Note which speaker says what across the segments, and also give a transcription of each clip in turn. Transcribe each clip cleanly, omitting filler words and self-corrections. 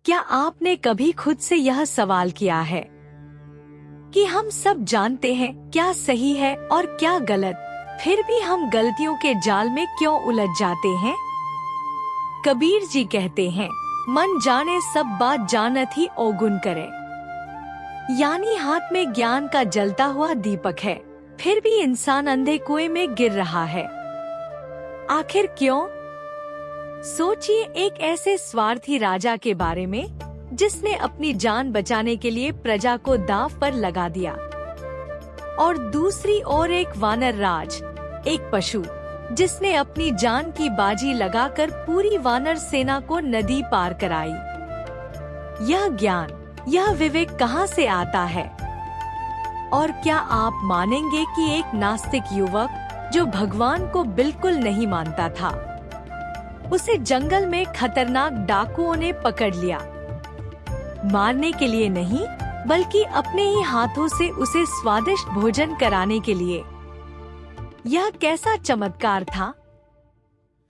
Speaker 1: क्या आपने कभी खुद से यह सवाल किया है कि हम सब जानते हैं क्या सही है और क्या गलत, फिर भी हम गलतियों के जाल में क्यों उलझ जाते हैं? कबीर जी कहते हैं, मन जाने सब बात जानत ही अवगुण करे। यानी हाथ में ज्ञान का जलता हुआ दीपक है, फिर भी इंसान अंधे कुएं में गिर रहा है। आखिर क्यों? सोचिए एक ऐसे स्वार्थी राजा के बारे में जिसने अपनी जान बचाने के लिए प्रजा को दांव पर लगा दिया, और दूसरी ओर एक वानर राज, एक पशु जिसने अपनी जान की बाजी लगाकर पूरी वानर सेना को नदी पार कराई। यह ज्ञान, यह विवेक कहाँ से आता है? और क्या आप मानेंगे कि एक नास्तिक युवक जो भगवान को बिल्कुल नहीं मानता था, उसे जंगल में खतरनाक डाकुओं ने पकड़ लिया, मारने के लिए नहीं बल्कि अपने ही हाथों से उसे स्वादिष्ट भोजन कराने के लिए। यह कैसा चमत्कार था!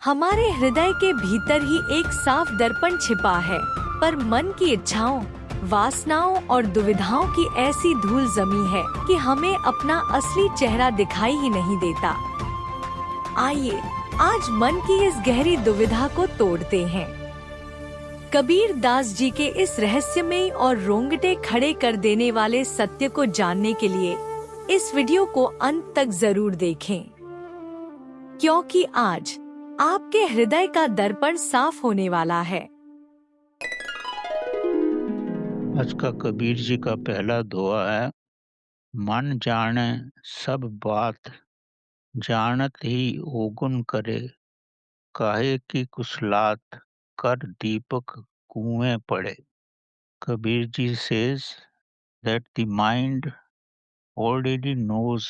Speaker 1: हमारे हृदय के भीतर ही एक साफ दर्पण छिपा है, पर मन की इच्छाओं, वासनाओं और दुविधाओं की ऐसी धूल जमी है कि हमें अपना असली चेहरा दिखाई ही नहीं देता। आइए आज मन की इस गहरी दुविधा को तोड़ते हैं। कबीर दास जी के इस रहस्यमयी और रोंगटे खड़े कर देने वाले सत्य को जानने के लिए इस वीडियो को अंत तक जरूर देखें, क्योंकि आज आपके हृदय का दर्पण साफ होने वाला है।
Speaker 2: आज का कबीर जी का पहला दोहा है, मन जाने सब बात जानत ही ओगुन करे, काहे की कुसलात कर दीपक कुएं पड़े। Kabir ji says that the mind already knows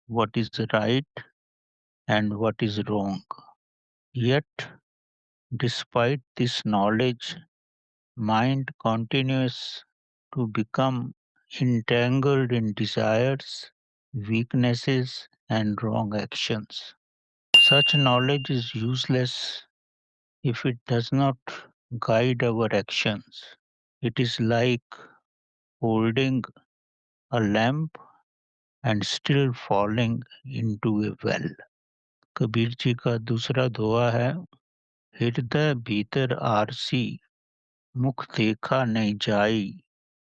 Speaker 2: what is right and what is wrong. Yet, despite this knowledge, mind continues to become entangled in desires, weaknesses, and wrong actions. Such knowledge is useless if it does not guide our actions. It is like holding a lamp and still falling into a well. Kabir ji का दूसरा दोहा है, हृदय भीतर RC मुख देखा नहीं जाई,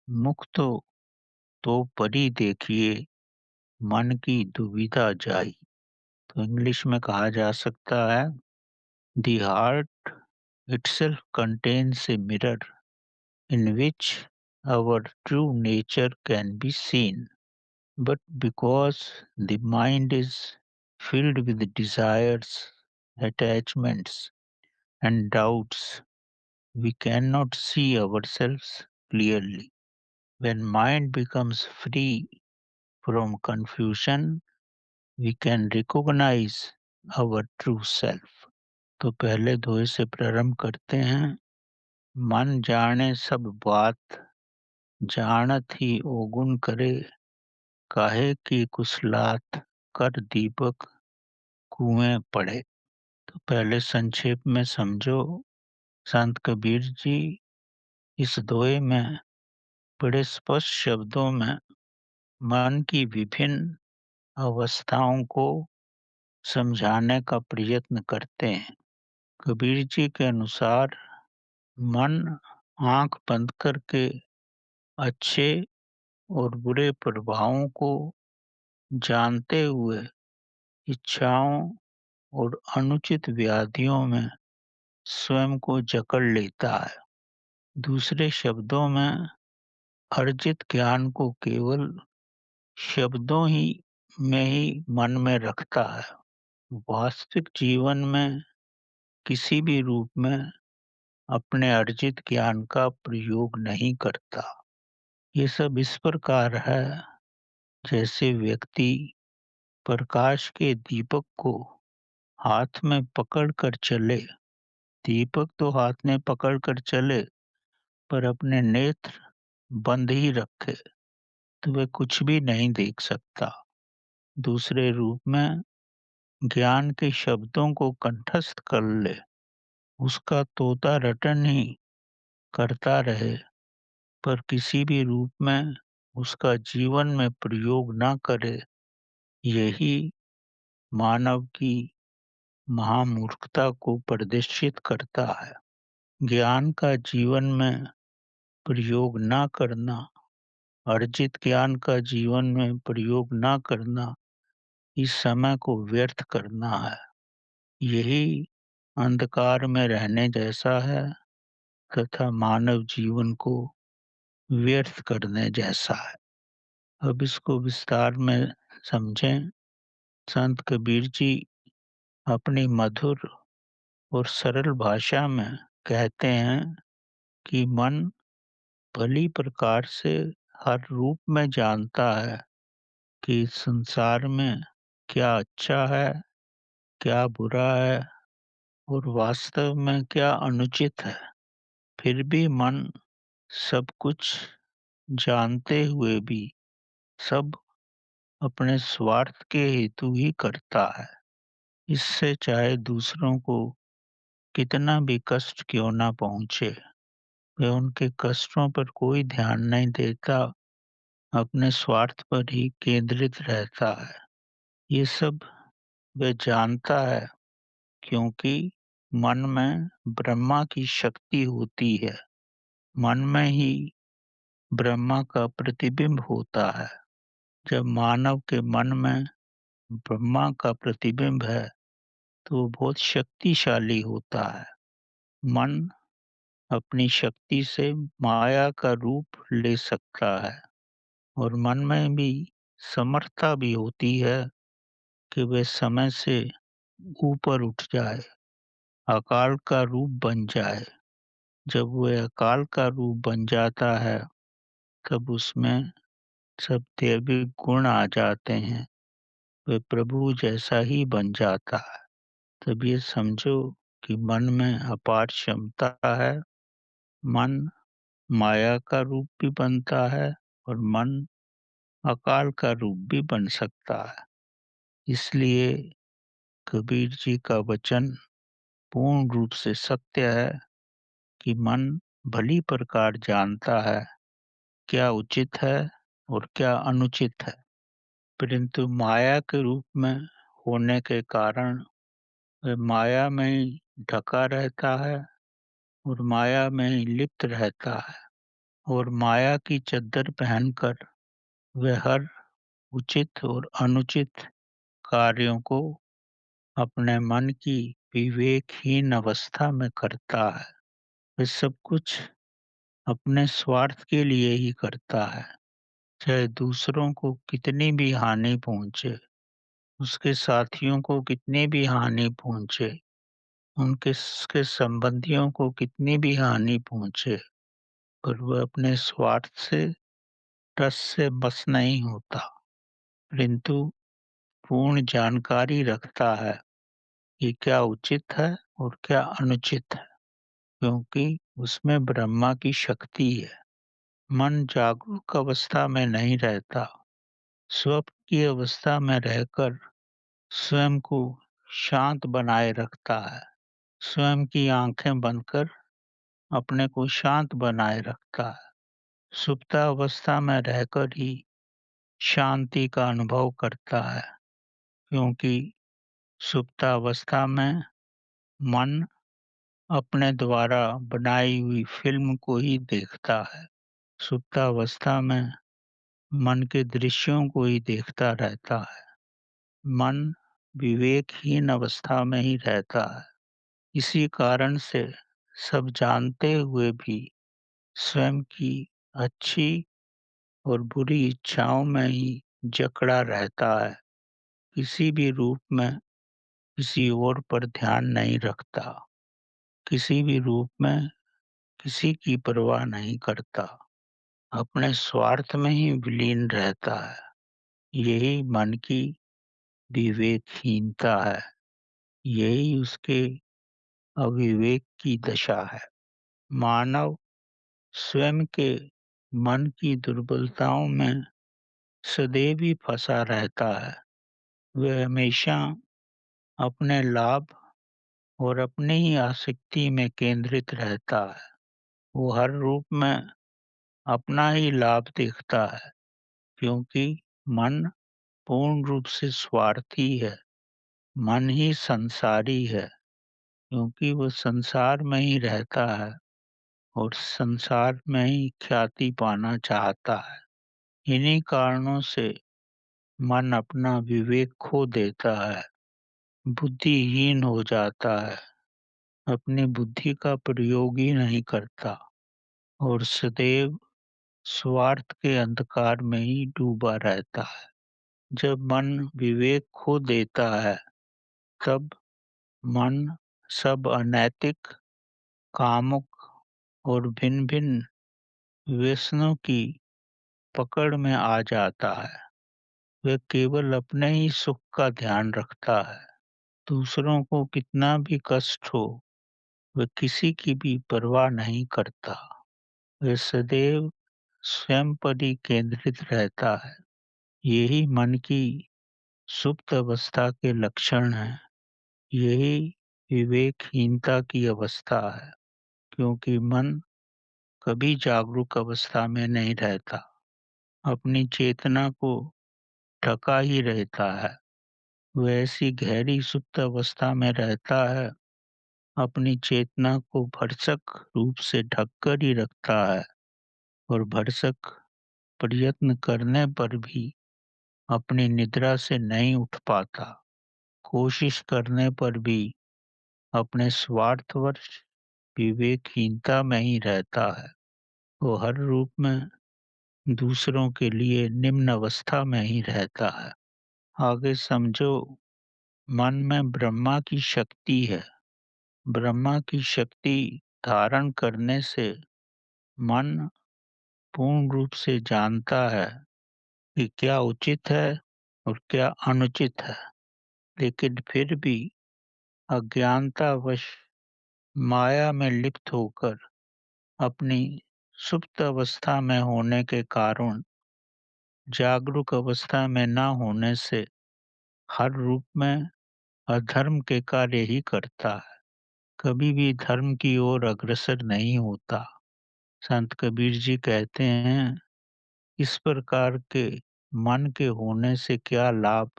Speaker 2: मुख तो परी देखिए मन की दुविधा जाई। तो इंग्लिश में कहा जा सकता है, The heart itself contains a mirror in which our true nature can be seen. But because the mind is filled with desires, attachments, and doubts, we cannot see ourselves clearly. When mind becomes free from confusion, we can recognize our true self. तो पहले दोहे से प्रारंभ करते हैं। मन जाने सब बात जानत ही ओगुन करे, काहे की कुसलात कर दीपक कुएं पड़े। तो पहले संक्षेप में समझो, संत कबीर जी इस दोहे में बड़े स्पष्ट शब्दों में मन की विभिन्न अवस्थाओं को समझाने का प्रयत्न करते हैं। कबीर जी के अनुसार मन आंख बंद करके अच्छे और बुरे प्रभावों को जानते हुए इच्छाओं और अनुचित व्याधियों में स्वयं को जकड़ लेता है। दूसरे शब्दों में अर्जित ज्ञान को केवल शब्दों ही में ही मन में रखता है, वास्तविक जीवन में किसी भी रूप में अपने अर्जित ज्ञान का प्रयोग नहीं करता। ये सब इस प्रकार है जैसे व्यक्ति प्रकाश के दीपक को हाथ में पकड़ कर चले। दीपक तो हाथ में पकड़ कर चले, पर अपने नेत्र बंद ही रखे तो वह कुछ भी नहीं देख सकता। दूसरे रूप में ज्ञान के शब्दों को कंठस्थ कर ले, उसका तोता रटन ही करता रहे पर किसी भी रूप में उसका जीवन में प्रयोग न करे, यही मानव की महामूर्खता को प्रदर्शित करता है। ज्ञान का जीवन में प्रयोग न करना, अर्जित ज्ञान का जीवन में प्रयोग न करना, इस समय को व्यर्थ करना है। यही अंधकार में रहने जैसा है तथा मानव जीवन को व्यर्थ करने जैसा है। अब इसको विस्तार में समझें। संत कबीर जी अपनी मधुर और सरल भाषा में कहते हैं कि मन भली प्रकार से हर रूप में जानता है कि इस संसार में क्या अच्छा है, क्या बुरा है और वास्तव में क्या अनुचित है। फिर भी मन सब कुछ जानते हुए भी सब अपने स्वार्थ के हेतु ही करता है। इससे चाहे दूसरों को कितना भी कष्ट क्यों ना पहुंचे, वह उनके कष्टों पर कोई ध्यान नहीं देता, अपने स्वार्थ पर ही केंद्रित रहता है। ये सब वह जानता है क्योंकि मन में ब्रह्मा की शक्ति होती है। मन में ही ब्रह्मा का प्रतिबिंब होता है। जब मानव के मन में ब्रह्मा का प्रतिबिंब है तो वो बहुत शक्तिशाली होता है। मन अपनी शक्ति से माया का रूप ले सकता है और मन में भी समर्थता भी होती है कि वह समय से ऊपर उठ जाए, अकाल का रूप बन जाए। जब वह अकाल का रूप बन जाता है तब उसमें सब दैविक गुण आ जाते हैं, वह प्रभु जैसा ही बन जाता है। तब ये समझो कि मन में अपार क्षमता है। मन माया का रूप भी बनता है और मन अकाल का रूप भी बन सकता है। इसलिए कबीर जी का वचन पूर्ण रूप से सत्य है कि मन भली प्रकार जानता है क्या उचित है और क्या अनुचित है, परंतु माया के रूप में होने के कारण वह माया में ही ढका रहता है और माया में ही लिप्त रहता है और माया की चद्दर पहनकर वह हर उचित और अनुचित कार्यों को अपने मन की विवेकहीन अवस्था में करता है। वह सब कुछ अपने स्वार्थ के लिए ही करता है, चाहे दूसरों को कितनी भी हानि पहुंचे, उसके साथियों को कितनी भी हानि पहुंचे, उनके उसके संबंधियों को कितनी भी हानि पहुंचे, पर वह अपने स्वार्थ से रस से बस नहीं होता, परंतु पूर्ण जानकारी रखता है कि क्या उचित है और क्या अनुचित है, क्योंकि उसमें ब्रह्मा की शक्ति है। मन जागरूक अवस्था में नहीं रहता, स्वप्न की अवस्था में रहकर स्वयं को शांत बनाए रखता है। स्वयं की आंखें बंद कर अपने को शांत बनाए रखता है। सुप्तावस्था में रहकर ही शांति का अनुभव करता है, क्योंकि सुप्तावस्था में मन अपने द्वारा बनाई हुई फ़िल्म को ही देखता है। सुप्तावस्था में मन के दृश्यों को ही देखता रहता है। मन विवेकहीन अवस्था में ही रहता है। इसी कारण से सब जानते हुए भी स्वयं की अच्छी और बुरी इच्छाओं में ही जकड़ा रहता है। किसी भी रूप में किसी और पर ध्यान नहीं रखता, किसी भी रूप में किसी की परवाह नहीं करता, अपने स्वार्थ में ही विलीन रहता है। यही मन की विवेकहीनता है, यही उसके अविवेक की दशा है। मानव स्वयं के मन की दुर्बलताओं में सदैव ही फंसा रहता है। वह हमेशा अपने लाभ और अपनी ही आसक्ति में केंद्रित रहता है। वो हर रूप में अपना ही लाभ देखता है, क्योंकि मन पूर्ण रूप से स्वार्थी है। मन ही संसारी है, क्योंकि वो संसार में ही रहता है और संसार में ही ख्याति पाना चाहता है। इन्हीं कारणों से मन अपना विवेक खो देता है, बुद्धिहीन हो जाता है, अपनी बुद्धि का प्रयोग ही नहीं करता और सदैव स्वार्थ के अंधकार में ही डूबा रहता है। जब मन विवेक खो देता है, तब मन सब अनैतिक, कामुक और भिन्न-भिन्न व्यसनों की पकड़ में आ जाता है। वह केवल अपने ही सुख का ध्यान रखता है। दूसरों को कितना भी कष्ट हो, वह किसी की भी परवाह नहीं करता। वह सदैव स्वयं पर ही केंद्रित रहता है। यही मन की सुप्त अवस्था के लक्षण हैं। यही विवेकहीनता की अवस्था है, क्योंकि मन कभी जागरूक अवस्था में नहीं रहता, अपनी चेतना को ढका ही रहता है। वह ऐसी गहरी सुप्त अवस्था में रहता है, अपनी चेतना को भरसक रूप से ढक कर ही रखता है और भरसक प्रयत्न करने पर भी अपनी निद्रा से नहीं उठ पाता। कोशिश करने पर भी अपने स्वार्थवश विवेकहीनता में ही रहता है। वो हर रूप में दूसरों के लिए निम्न अवस्था में ही रहता है। आगे समझो, मन में ब्रह्मा की शक्ति है। ब्रह्मा की शक्ति धारण करने से मन पूर्ण रूप से जानता है कि क्या उचित है और क्या अनुचित है, लेकिन फिर भी अज्ञानतावश माया में लिप्त होकर अपनी सुप्त अवस्था में होने के कारण जागरूक अवस्था में न होने से हर रूप में अधर्म के कार्य ही करता है, कभी भी धर्म की ओर अग्रसर नहीं होता। संत कबीर जी कहते हैं, इस प्रकार के मन के होने से क्या लाभ,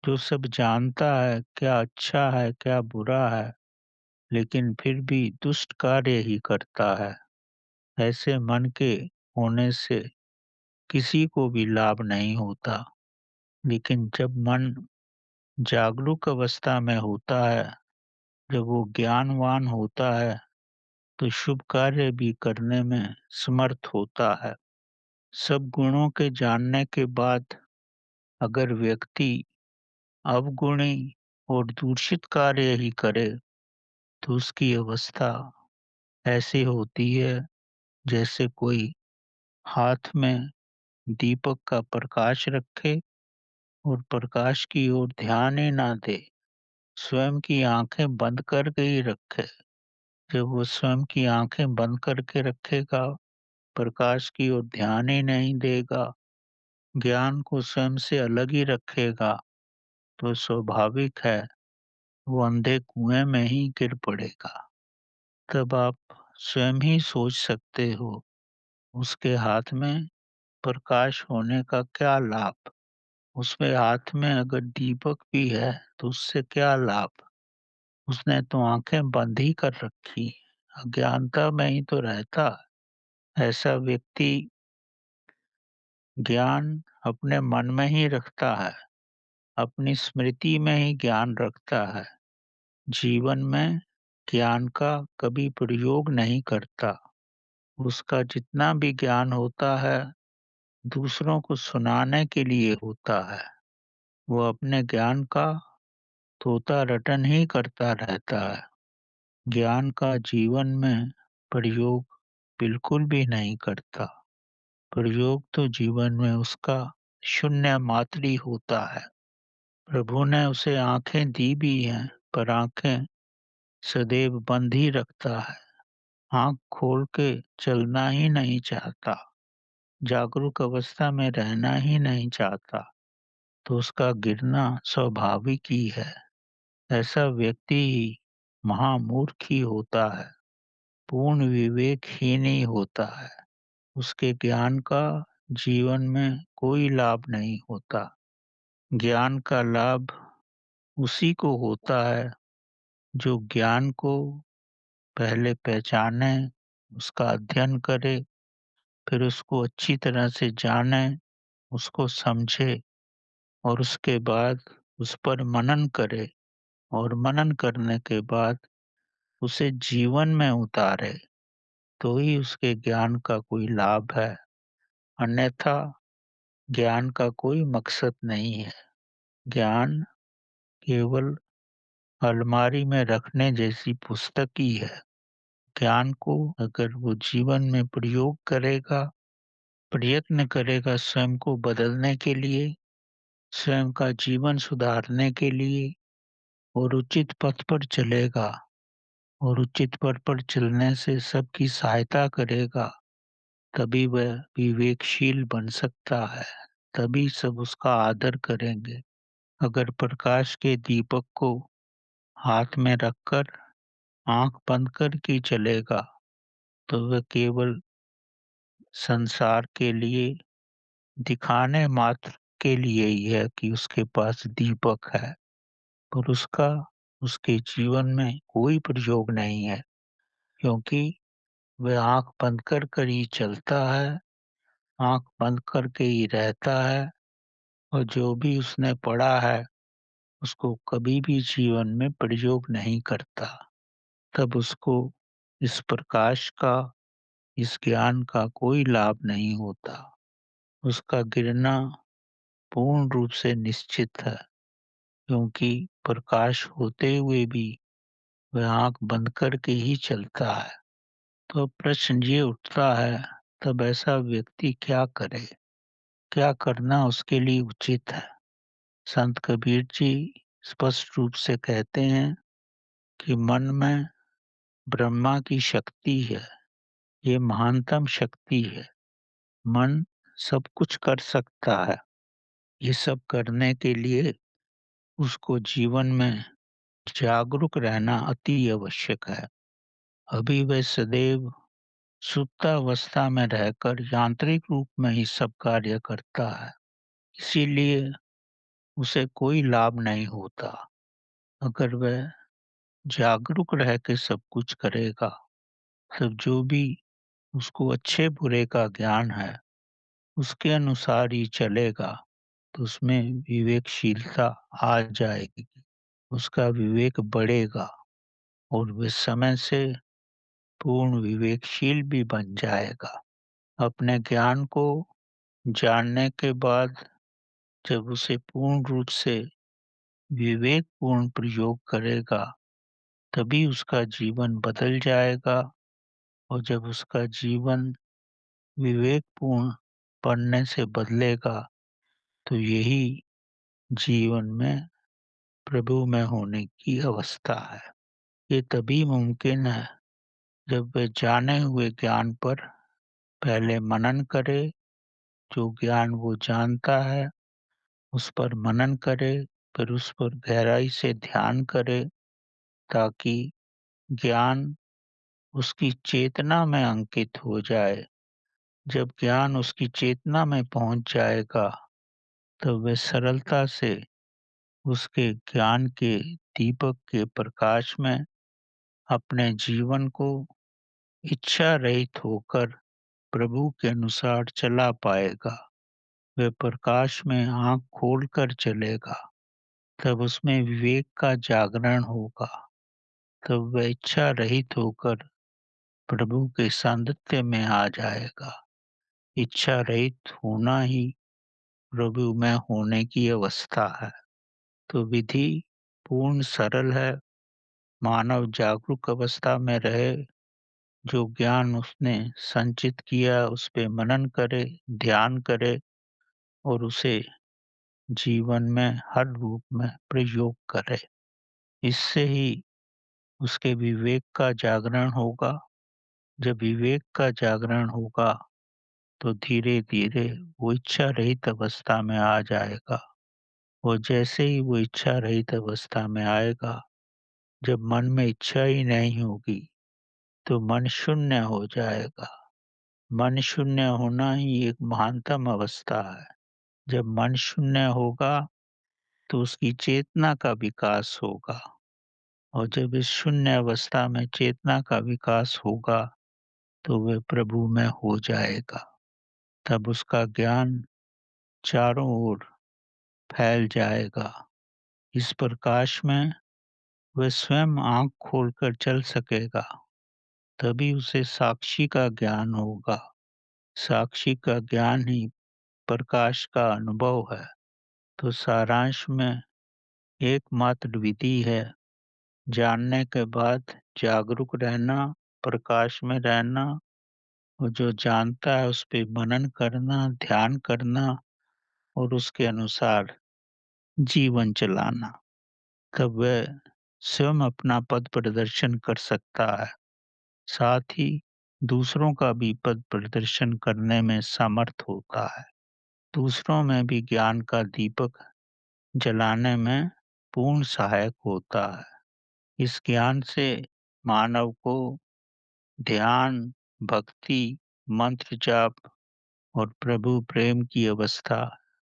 Speaker 2: जो सब जानता है क्या अच्छा है क्या बुरा है, लेकिन फिर भी दुष्ट कार्य ही करता है। ऐसे मन के होने से किसी को भी लाभ नहीं होता। लेकिन जब मन जागरूक अवस्था में होता है, जब वो ज्ञानवान होता है, तो शुभ कार्य भी करने में समर्थ होता है। सब गुणों के जानने के बाद अगर व्यक्ति अवगुणी और दूषित कार्य ही करे, तो उसकी अवस्था ऐसी होती है जैसे कोई हाथ में दीपक का प्रकाश रखे और प्रकाश की ओर ध्यान ही ना दे, स्वयं की आंखें बंद करके ही रखे। जब वो स्वयं की आंखें बंद करके रखेगा, प्रकाश की ओर ध्यान ही नहीं देगा, ज्ञान को स्वयं से अलग ही रखेगा, तो स्वाभाविक है वो अंधे कुएं में ही गिर पड़ेगा। तब आप स्वयं ही सोच सकते हो, उसके हाथ में प्रकाश होने का क्या लाभ? उसके हाथ में अगर दीपक भी है, तो उससे क्या लाभ? उसने तो आंखें बंद ही कर रखी, अज्ञानता में ही तो रहता है। ऐसा व्यक्ति ज्ञान अपने मन में ही रखता है, अपनी स्मृति में ही ज्ञान रखता है, जीवन में ज्ञान का कभी प्रयोग नहीं करता। उसका जितना भी ज्ञान होता है, दूसरों को सुनाने के लिए होता है। वो अपने ज्ञान का तोता रटन ही करता रहता है। ज्ञान का जीवन में प्रयोग बिल्कुल भी नहीं करता। प्रयोग तो जीवन में उसका शून्य मात्र ही होता है। प्रभु ने उसे आंखें दी भी हैं, पर आंखें सदैव बंद ही रखता है। आंख खोल के चलना ही नहीं चाहता, जागरूक अवस्था में रहना ही नहीं चाहता, तो उसका गिरना स्वाभाविक ही है। ऐसा व्यक्ति ही महामूर्ख ही होता है। पूर्ण विवेकहीन ही होता है। उसके ज्ञान का जीवन में कोई लाभ नहीं होता। ज्ञान का लाभ उसी को होता है जो ज्ञान को पहले पहचाने, उसका अध्ययन करे, फिर उसको अच्छी तरह से जाने, उसको समझे और उसके बाद उस पर मनन करे और मनन करने के बाद उसे जीवन में उतारे, तो ही उसके ज्ञान का कोई लाभ है। अन्यथा ज्ञान का कोई मकसद नहीं है। ज्ञान केवल अलमारी में रखने जैसी पुस्तक ही है। ज्ञान को अगर वो जीवन में प्रयोग करेगा, प्रयत्न करेगा स्वयं को बदलने के लिए, स्वयं का जीवन सुधारने के लिए और उचित पथ पर चलेगा और उचित पथ पर चलने से सबकी सहायता करेगा, तभी वह विवेकशील बन सकता है, तभी सब उसका आदर करेंगे। अगर प्रकाश के दीपक को हाथ में रखकर आंख बंद करके चलेगा, तो वह केवल संसार के लिए दिखाने मात्र के लिए ही है कि उसके पास दीपक है, पर उसका उसके जीवन में कोई प्रयोग नहीं है, क्योंकि वह आंख बंद कर ही चलता है, आंख बंद करके ही रहता है और जो भी उसने पढ़ा है उसको कभी भी जीवन में प्रयोग नहीं करता। तब उसको इस प्रकाश का, इस ज्ञान का कोई लाभ नहीं होता। उसका गिरना पूर्ण रूप से निश्चित है, क्योंकि प्रकाश होते हुए भी वह आंख बंद करके ही चलता है। तो प्रश्न ये उठता है, तब ऐसा व्यक्ति क्या करे? क्या करना उसके लिए उचित है? संत कबीर जी स्पष्ट रूप से कहते हैं कि मन में ब्रह्मा की शक्ति है, ये महानतम शक्ति है। मन सब कुछ कर सकता है। ये सब करने के लिए उसको जीवन में जागरूक रहना अति आवश्यक है। अभी वह सदैव सुप्तावस्था में रहकर यांत्रिक रूप में ही सब कार्य करता है, इसीलिए उसे कोई लाभ नहीं होता। अगर वह जागरूक रह के सब कुछ करेगा, तब जो भी उसको अच्छे बुरे का ज्ञान है, उसके अनुसार ही चलेगा, तो उसमें विवेकशीलता आ जाएगी, उसका विवेक बढ़ेगा और वह समय से पूर्ण विवेकशील भी बन जाएगा। अपने ज्ञान को जानने के बाद जब उसे पूर्ण रूप से विवेकपूर्ण प्रयोग करेगा, तभी उसका जीवन बदल जाएगा और जब उसका जीवन विवेकपूर्ण बनने से बदलेगा, तो यही जीवन में प्रभु में होने की अवस्था है। ये तभी मुमकिन है जब वह जाने हुए ज्ञान पर पहले मनन करे, जो ज्ञान वो जानता है उस पर मनन करे, फिर उस पर गहराई से ध्यान करे, ताकि ज्ञान उसकी चेतना में अंकित हो जाए। जब ज्ञान उसकी चेतना में पहुंच जाएगा, तब वह सरलता से उसके ज्ञान के दीपक के प्रकाश में अपने जीवन को इच्छा रहित होकर प्रभु के अनुसार चला पाएगा। वह प्रकाश में आंख खोलकर चलेगा, तब उसमें विवेक का जागरण होगा, तब वह इच्छा रहित होकर प्रभु के सानिध्य में आ जाएगा। इच्छा रहित होना ही प्रभु में होने की अवस्था है। तो विधि पूर्ण सरल है। मानव जागरूक अवस्था में रहे, जो ज्ञान उसने संचित किया उस पे मनन करे, ध्यान करे और उसे जीवन में हर रूप में प्रयोग करे। इससे ही उसके विवेक का जागरण होगा। जब विवेक का जागरण होगा, तो धीरे-धीरे वो इच्छा रहित अवस्था में आ जाएगा और जैसे ही वो इच्छा रहित अवस्था में आएगा, जब मन में इच्छा ही नहीं होगी, तो मन शून्य हो जाएगा। मन शून्य होना ही एक महानतम अवस्था है। जब मन शून्य होगा तो उसकी चेतना का विकास होगा, और जब इस शून्य अवस्था में चेतना का विकास होगा तो वह प्रभु में हो जाएगा। तब उसका ज्ञान चारों ओर फैल जाएगा। इस प्रकाश में वह स्वयं आँख खोलकर चल सकेगा। तभी उसे साक्षी का ज्ञान होगा। साक्षी का ज्ञान ही प्रकाश का अनुभव है। तो सारांश में एकमात्र विधि है जानने के बाद जागरूक रहना, प्रकाश में रहना, और जो जानता है उस पे मनन करना, ध्यान करना और उसके अनुसार जीवन चलाना। तब वह स्वयं अपना पद प्रदर्शन कर सकता है, साथ ही दूसरों का भी पद प्रदर्शन करने में समर्थ होता है। दूसरों में भी ज्ञान का दीपक जलाने में पूर्ण सहायक होता है। इस ज्ञान से मानव को ध्यान, भक्ति, मंत्र जाप और प्रभु प्रेम की अवस्था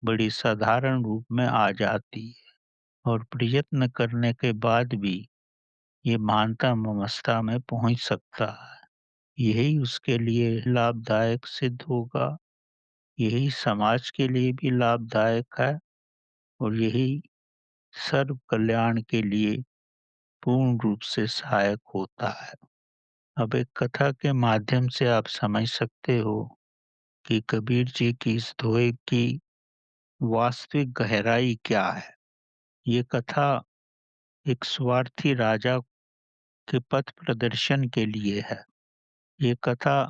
Speaker 2: बड़ी साधारण रूप में आ जाती है, और प्रयत्न करने के बाद भी ये महानतम अवस्था में पहुंच सकता है। यही उसके लिए लाभदायक सिद्ध होगा, यही समाज के लिए भी लाभदायक है, और यही सर्व कल्याण के लिए पूर्ण रूप से सहायक होता है। अब एक कथा के माध्यम से आप समझ सकते हो कि कबीर जी की इस दोहे की वास्तविक गहराई क्या है। ये कथा एक स्वार्थी राजा के पथ प्रदर्शन के लिए है। ये कथा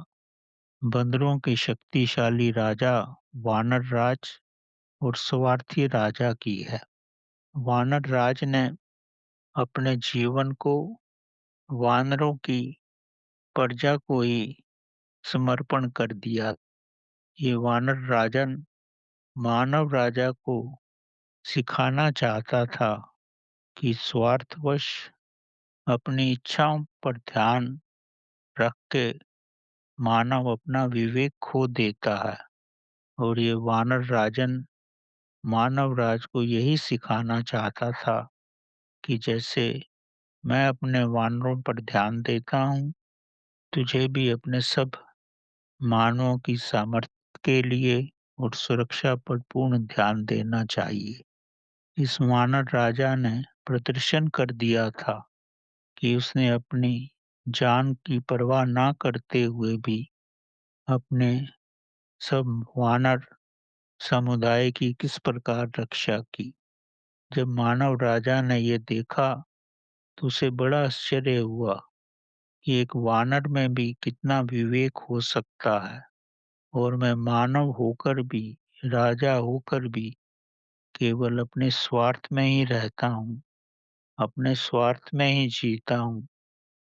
Speaker 2: बंदरों के शक्तिशाली राजा वानर राज और स्वार्थी राजा की है। वानर राज ने अपने जीवन को वानरों की प्रजा को ही समर्पण कर दिया। ये वानर राजन मानव राजा को सिखाना चाहता था कि स्वार्थवश अपनी इच्छाओं पर ध्यान रख के मानव अपना विवेक खो देता है, और ये वानर राजन मानव राज को यही सिखाना चाहता था कि जैसे मैं अपने वानरों पर ध्यान देता हूँ, तुझे भी अपने सब मानवों की सामर्थ्य के लिए और सुरक्षा पर पूर्ण ध्यान देना चाहिए। इस वानर राजा ने प्रदर्शन कर दिया था कि उसने अपनी जान की परवाह ना करते हुए भी अपने सब वानर समुदाय की किस प्रकार रक्षा की। जब मानव राजा ने ये देखा तो उसे बड़ा आश्चर्य हुआ कि एक वानर में भी कितना विवेक हो सकता है, और मैं मानव होकर भी, राजा होकर भी केवल अपने स्वार्थ में ही रहता हूँ, अपने स्वार्थ में ही जीता हूँ,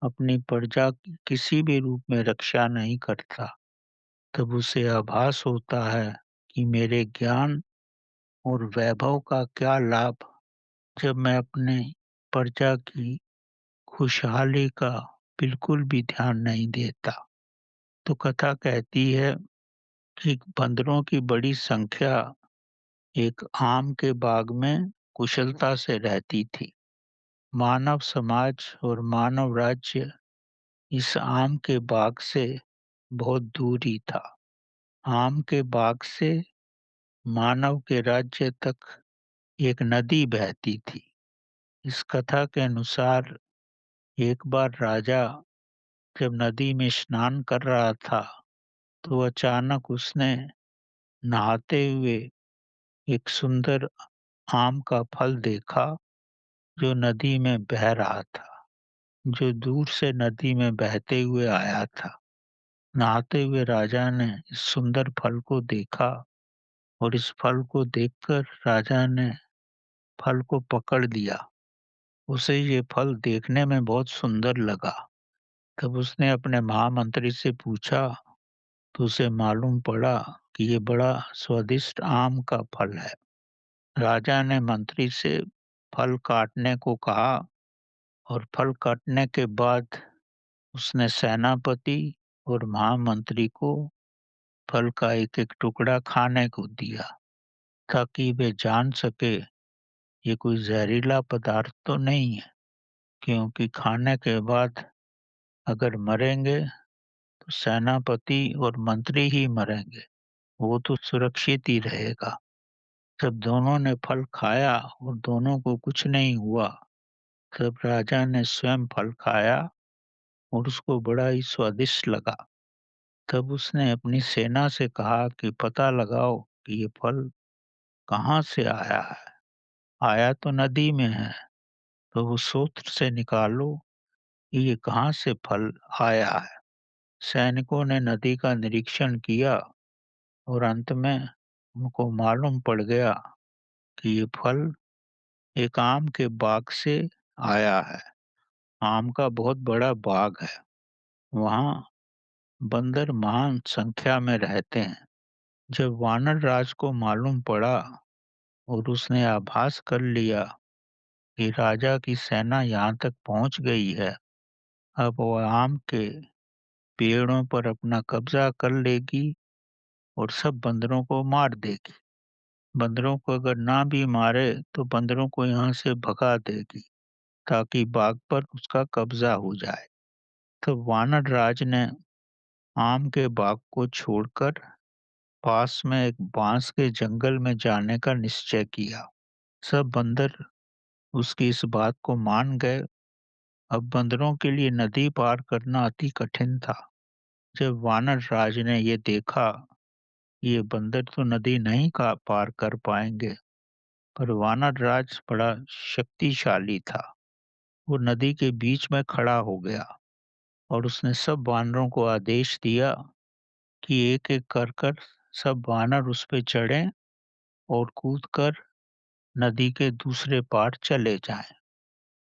Speaker 2: अपनी प्रजा की किसी भी रूप में रक्षा नहीं करता। तब उसे आभास होता है कि मेरे ज्ञान और वैभव का क्या लाभ जब मैं अपने प्रजा की खुशहाली का बिल्कुल भी ध्यान नहीं देता। तो कथा कहती है कि बंदरों की बड़ी संख्या एक आम के बाग में कुशलता से रहती थी। मानव समाज और मानव राज्य इस आम के बाग से बहुत दूर ही था। आम के बाग से मानव के राज्य तक एक नदी बहती थी। इस कथा के अनुसार एक बार राजा जब नदी में स्नान कर रहा था तो अचानक उसने नहाते हुए एक सुंदर आम का फल देखा जो नदी में बह रहा था, जो दूर से नदी में बहते हुए आया था। नहाते हुए राजा ने इस सुंदर फल को देखा, और इस फल को देखकर राजा ने फल को पकड़ लिया। उसे ये फल देखने में बहुत सुंदर लगा। तब उसने अपने महामंत्री से पूछा तो उसे मालूम पड़ा कि ये बड़ा स्वादिष्ट आम का फल है। राजा ने मंत्री से फल काटने को कहा, और फल काटने के बाद उसने सेनापति और महामंत्री को फल का एक-एक टुकड़ा खाने को दिया, ताकि वे जान सके ये कोई जहरीला पदार्थ तो नहीं है, क्योंकि खाने के बाद अगर मरेंगे तो सेनापति और मंत्री ही मरेंगे, वो तो सुरक्षित ही रहेगा। जब दोनों ने फल खाया और दोनों को कुछ नहीं हुआ, तब राजा ने स्वयं फल खाया और उसको बड़ा ही स्वादिष्ट लगा। तब उसने अपनी सेना से कहा कि पता लगाओ कि ये फल कहाँ से आया है। आया तो नदी में है, तो उस सूत्र से निकालो कि ये कहाँ से फल आया है। सैनिकों ने नदी का निरीक्षण किया और अंत में उनको मालूम पड़ गया कि ये फल एक आम के बाग से आया है। आम का बहुत बड़ा बाग है। वहाँ बंदर महान संख्या में रहते हैं। जब वानर राज को मालूम पड़ा और उसने आभास कर लिया कि राजा की सेना यहाँ तक पहुँच गई है, अब वह आम के पेड़ों पर अपना कब्जा कर लेगी और सब बंदरों को मार देगी। बंदरों को अगर ना भी मारे तो बंदरों को यहाँ से भगा देगी, ताकि बाग पर उसका कब्जा हो जाए। तब वानर राज ने आम के बाग को छोड़कर पास में एक बांस के जंगल में जाने का निश्चय किया। सब बंदर उसकी इस बात को मान गए। अब बंदरों के लिए नदी पार करना अति कठिन था। जब वानर राज ने ये देखा, ये बंदर तो नदी नहीं का पार कर पाएंगे, पर वानर राज बड़ा शक्तिशाली था। वो नदी के बीच में खड़ा हो गया और उसने सब वानरों को आदेश दिया कि एक-एक कर कर सब वानर उस पे चढ़ें और कूदकर नदी के दूसरे पार चले जाएं।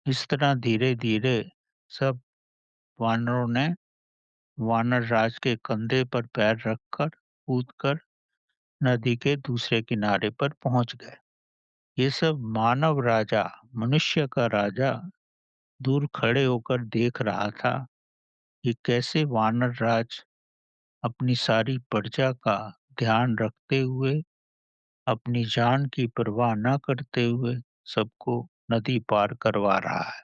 Speaker 2: इस तरह धीरे-धीरे सब वानरों ने वानर राज के कंधे पर पैर रखकर कूदकर नदी के दूसरे किनारे पर पहुंच गए। ये सब मानव राजा, मनुष्य का राजा दूर खड़े होकर देख रहा था कि कैसे वानर राज अपनी सारी प्रजा का ध्यान रखते हुए, अपनी जान की परवाह न करते हुए सबको नदी पार करवा रहा है।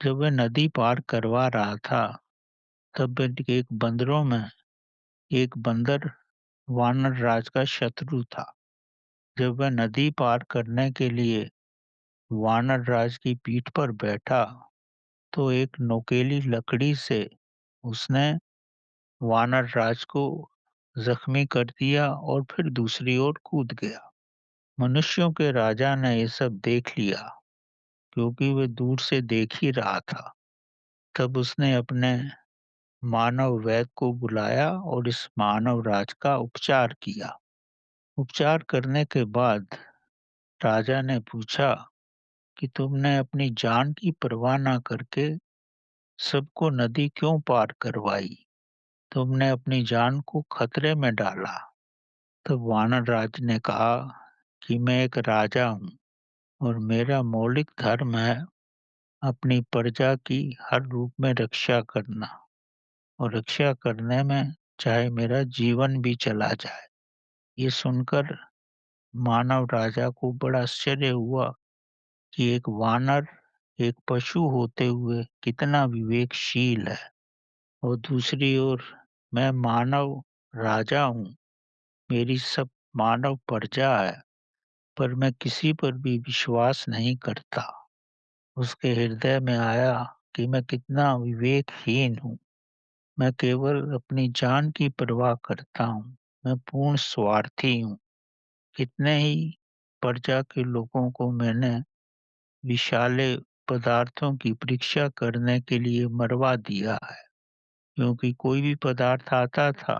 Speaker 2: जब वह नदी पार करवा रहा था, तब एक बंदरों में एक बंदर वानर राज का शत्रु था। जब वह नदी पार करने के लिए वानर राज की पीठ पर बैठा, तो एक नोकीली लकड़ी से उसने वानर राज को जख्मी कर दिया और फिर दूसरी ओर कूद गया। मनुष्यों के राजा ने ये सब देख लिया, क्योंकि वह दूर से देख ही रहा था। तब उसने अपने मानव वैद्य को बुलाया और इस मानव राज का उपचार किया। उपचार करने के बाद राजा ने पूछा कि तुमने अपनी जान की परवाह न करके सबको नदी क्यों पार करवाई? तुमने अपनी जान को खतरे में डाला। तब वानर राज ने कहा कि मैं एक राजा हूँ और मेरा मौलिक धर्म है अपनी प्रजा की हर रूप में रक्षा करना, और रक्षा करने में चाहे मेरा जीवन भी चला जाए। ये सुनकर मानव राजा को बड़ा आश्चर्य हुआ कि एक वानर एक पशु होते हुए कितना विवेकशील है, और दूसरी ओर मैं मानव राजा हूँ, मेरी सब मानव प्रजा है, पर मैं किसी पर भी विश्वास नहीं करता। उसके हृदय में आया कि मैं कितना विवेकहीन हूँ। मैं केवल अपनी जान की परवाह करता हूँ। मैं पूर्ण स्वार्थी हूँ। कितने ही प्रजा के लोगों को मैंने विषैले पदार्थों की परीक्षा करने के लिए मरवा दिया है, क्योंकि कोई भी पदार्थ आता था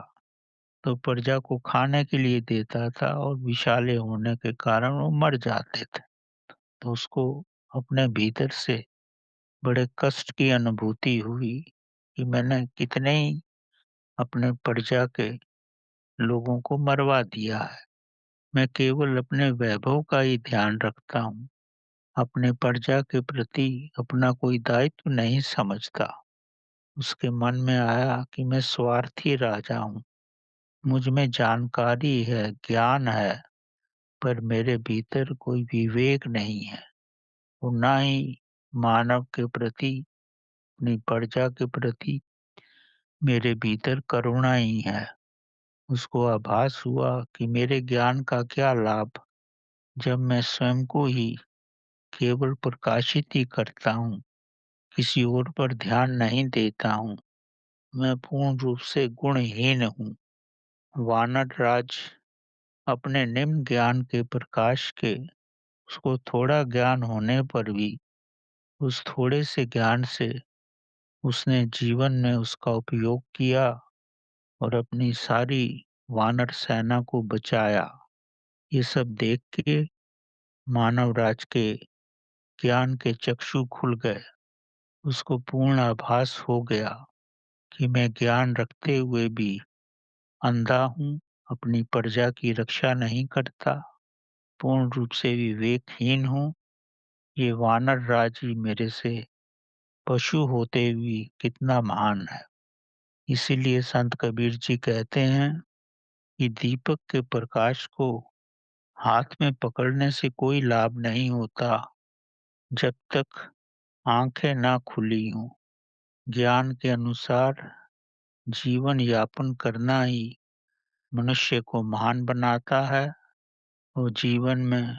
Speaker 2: तो प्रजा को खाने के लिए देता था और विषैले होने के कारण वो मर जाते थे। तो उसको अपने भीतर से बड़े कष्ट की अनुभूति हुई कि मैंने कितने ही अपने प्रजा के लोगों को मरवा दिया है। मैं केवल अपने वैभव का ही ध्यान रखता हूँ, अपने प्रजा के प्रति अपना कोई दायित्व नहीं समझता। उसके मन में आया कि मैं स्वार्थी राजा हूँ, मुझ में जानकारी है, ज्ञान है, पर मेरे भीतर कोई विवेक नहीं है और ना ही मानव के प्रति, अपनी प्रजा के प्रति मेरे भीतर करुणा ही है। उसको आभास हुआ कि मेरे ज्ञान का क्या लाभ, जब मैं स्वयं को ही केवल प्रकाशित ही करता हूँ, किसी और पर ध्यान नहीं देता हूँ। मैं पूर्ण रूप से गुणहीन हूँ। वानर राज अपने निम्न ज्ञान के प्रकाश के, उसको थोड़ा ज्ञान होने पर भी उस थोड़े से ज्ञान से उसने जीवन में उसका उपयोग किया और अपनी सारी वानर सेना को बचाया। ये सब देख के मानवराज के ज्ञान के चक्षु खुल गए। उसको पूर्ण आभास हो गया कि मैं ज्ञान रखते हुए भी अंधा हूँ, अपनी प्रजा की रक्षा नहीं करता, पूर्ण रूप से विवेकहीन हूँ। ये वानर राज ही मेरे से पशु होते हुए कितना महान है। इसीलिए संत कबीर जी कहते हैं कि दीपक के प्रकाश को हाथ में पकड़ने से कोई लाभ नहीं होता, जब तक आंखें ना खुली हों। ज्ञान के अनुसार जीवन यापन करना ही मनुष्य को महान बनाता है और जीवन में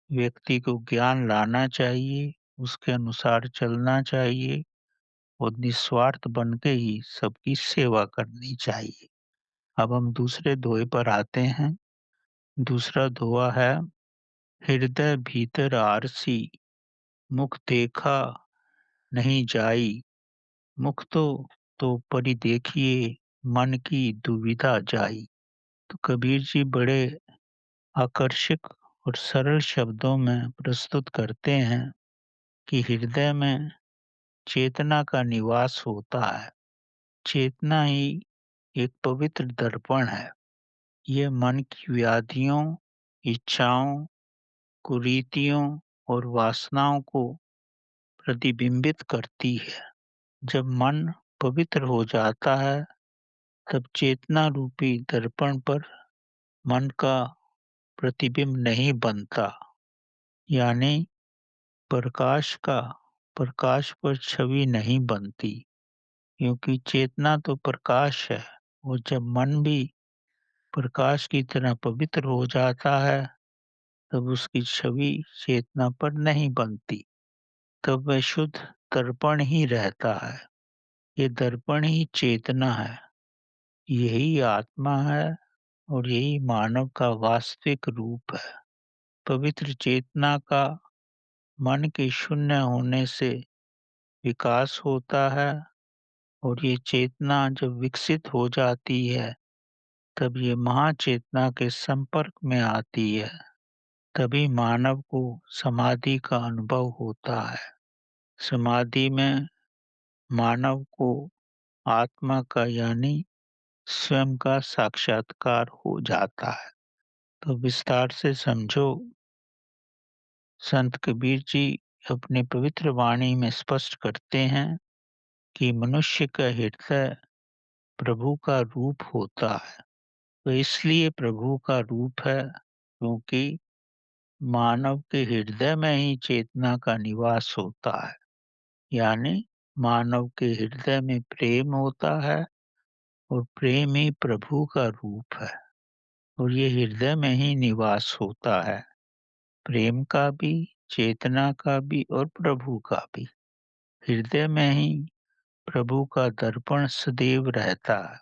Speaker 2: व्यक्ति को ज्ञान लाना चाहिए, उसके अनुसार चलना चाहिए और निस्वार्थ बन के ही सबकी सेवा करनी चाहिए। अब हम दूसरे दोहे पर आते हैं। दूसरा दोहा है, हृदय भीतर आरसी, मुख देखा नहीं जाई, मुख तो परिदेखिए, मन की दुविधा जाई। तो कबीर जी बड़े आकर्षक और सरल शब्दों में प्रस्तुत करते हैं कि हृदय में चेतना का निवास होता है। चेतना ही एक पवित्र दर्पण है। ये मन की व्याधियों, इच्छाओं, कुरीतियों और वासनाओं को प्रतिबिंबित करती है। जब मन पवित्र हो जाता है, तब चेतना रूपी दर्पण पर मन का प्रतिबिंब नहीं बनता, यानी प्रकाश पर छवि नहीं बनती, क्योंकि चेतना तो प्रकाश है और जब मन भी प्रकाश की तरह पवित्र हो जाता है, तब उसकी छवि चेतना पर नहीं बनती, तब वह शुद्ध दर्पण ही रहता है। ये दर्पण ही चेतना है, यही आत्मा है और यही मानव का वास्तविक रूप है। पवित्र चेतना का मन के शून्य होने से विकास होता है और ये चेतना जब विकसित हो जाती है, तब ये महाचेतना के संपर्क में आती है। तभी मानव को समाधि का अनुभव होता है। समाधि में मानव को आत्मा का यानी स्वयं का साक्षात्कार हो जाता है। तो विस्तार से समझो। संत कबीर जी अपनी पवित्र वाणी में स्पष्ट करते हैं कि मनुष्य का हृदय प्रभु का रूप होता है। तो इसलिए प्रभु का रूप है क्योंकि मानव के हृदय में ही चेतना का निवास होता है, यानी मानव के हृदय में प्रेम होता है और प्रेम ही प्रभु का रूप है और ये हृदय में ही निवास होता है, प्रेम का भी, चेतना का भी और प्रभु का भी। हृदय में ही प्रभु का दर्पण सदैव रहता है,